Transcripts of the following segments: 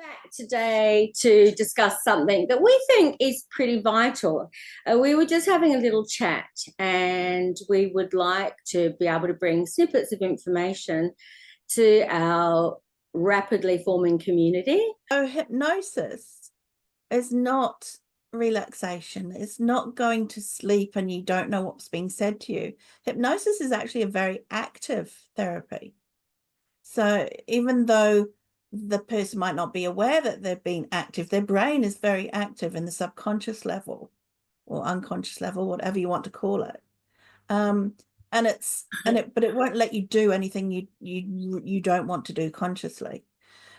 Back today to discuss something that we think is pretty vital. We were just having a little chat, and we would like to be able to bring snippets of information to our rapidly forming community. So hypnosis is not relaxation. It's not going to sleep and you don't know what's being said to you. Hypnosis is actually a very active therapy. So even though the person might not be aware that they're being active, their brain is very active in the subconscious level or unconscious level, whatever you want to call it. But it won't let you do anything you don't want to do consciously.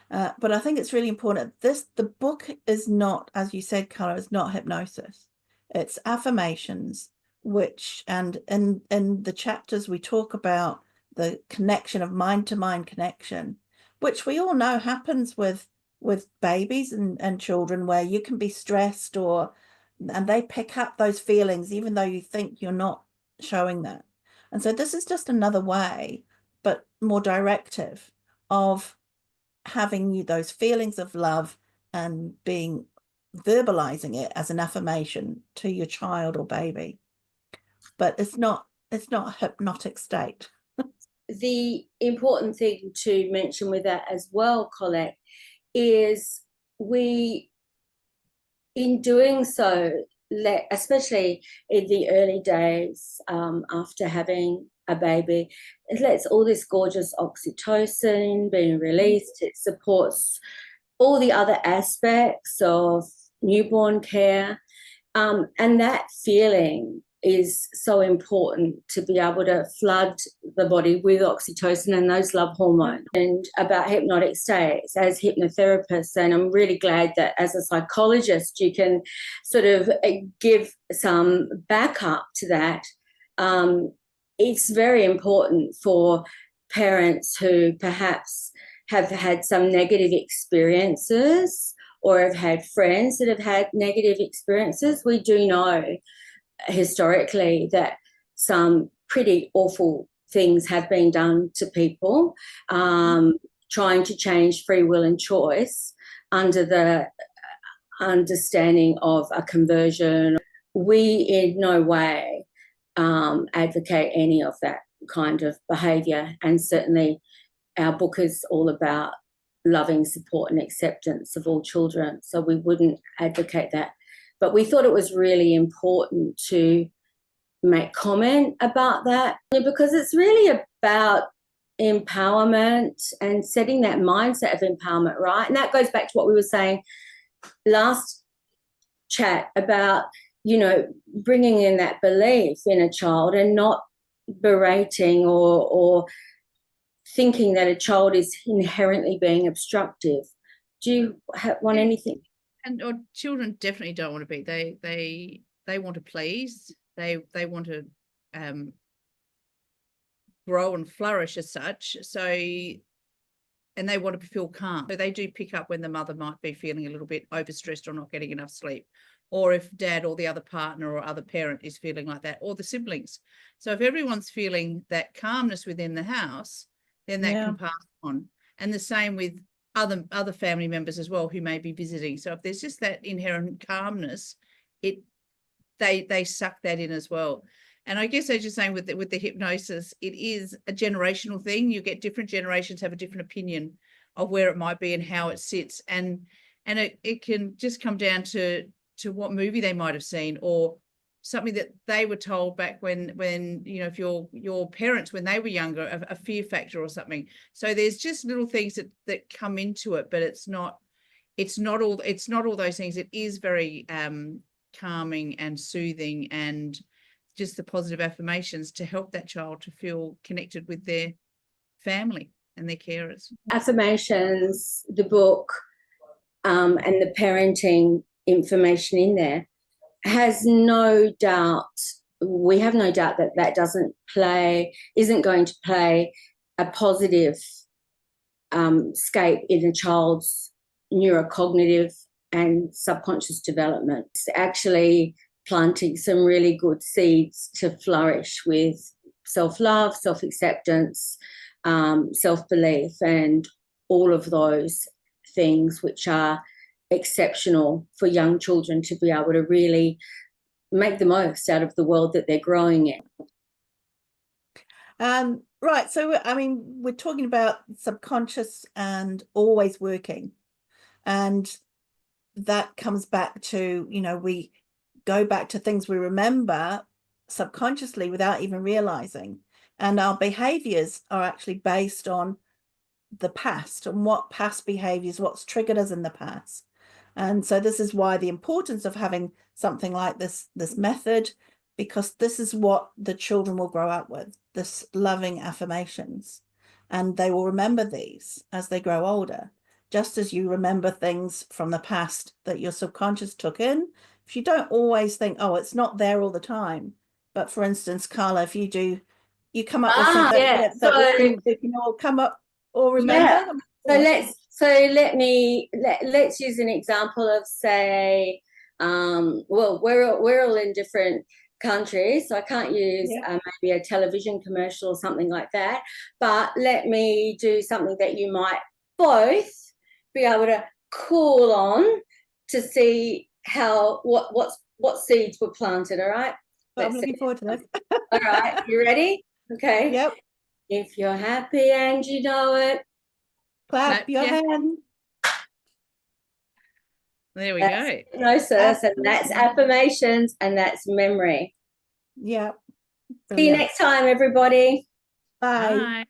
But I think it's really important. The book is not, as you said, Carla, it's not hypnosis. It's affirmations, and in the chapters we talk about the connection of mind-to-mind connection, which we all know happens with babies and children, where you can be stressed and they pick up those feelings even though you think you're not showing that. And so this is just another way, but more directive, of having those feelings of love and verbalizing it as an affirmation to your child or baby. But it's not a hypnotic state. The important thing to mention with that as well, Colette, is in doing so, especially in the early days after having a baby, it lets all this gorgeous oxytocin being released. It supports all the other aspects of newborn care, and that feeling is so important to be able to flood the body with oxytocin and those love hormones. And about hypnotic states as hypnotherapists, and I'm really glad that as a psychologist you can sort of give some backup to that. It's very important for parents who perhaps have had some negative experiences or have had friends that have had negative experiences. We do know historically that some pretty awful things have been done to people, trying to change free will and choice under the understanding of a conversion. We in no way advocate any of that kind of behaviour, and certainly our book is all about loving support and acceptance of all children, so we wouldn't advocate that. But we thought it was really important to make comment about that, because it's really about empowerment and setting that mindset of empowerment, right? And that goes back to what we were saying last chat about, bringing in that belief in a child and not berating or thinking that a child is inherently being obstructive. Do you want anything? Or children definitely don't want to be. They want to please. They want to grow and flourish as such. So, and they want to feel calm. So they do pick up when the mother might be feeling a little bit overstressed or not getting enough sleep, or if dad or the other partner or other parent is feeling like that, or the siblings. So if everyone's feeling that calmness within the house, then that can pass on. And the same with other family members as well who may be visiting. So if there's just that inherent calmness, they suck that in as well. And I guess, as you're saying, with the hypnosis, it is a generational thing. You get different generations have a different opinion of where it might be and how it sits, and it can just come down to what movie they might have seen, or something that they were told back when if your parents, when they were younger, a fear factor or something. So there's just little things that come into it, but it's not all those things. It is very calming and soothing, and just the positive affirmations to help that child to feel connected with their family and their carers. Affirmations, the book, and the parenting information in there has no doubt, we have no doubt that isn't going to play a positive scape in a child's neurocognitive and subconscious development. It's actually planting some really good seeds to flourish with self-love, self-acceptance, self-belief, and all of those things which are exceptional for young children to be able to really make the most out of the world that they're growing in. Right. So, I mean, we're talking about subconscious and always working. And that comes back to, you know, we go back to things we remember subconsciously without even realizing. And our behaviors are actually based on the past and what past behaviors, what's triggered us in the past. And so this is why the importance of having something like this method, because this is what the children will grow up with, this loving affirmations, and they will remember these as they grow older, just as you remember things from the past that your subconscious took in. If you don't always think, oh, it's not there all the time, but for instance, Carla, if you come up with something that we can all come up or remember. Yeah. Let's use an example of, say, well, we're all in different countries, so I can't use maybe a television commercial or something like that, but let me do something that you might both be able to call on to see how what seeds were planted. All right, I'm looking forward to this. All right, you ready? Okay. Yep. If you're happy and you know it, clap your hand. There we go. Hypnosis, and that's affirmations, and that's memory. Yeah. See you next time, everybody. Bye. Bye.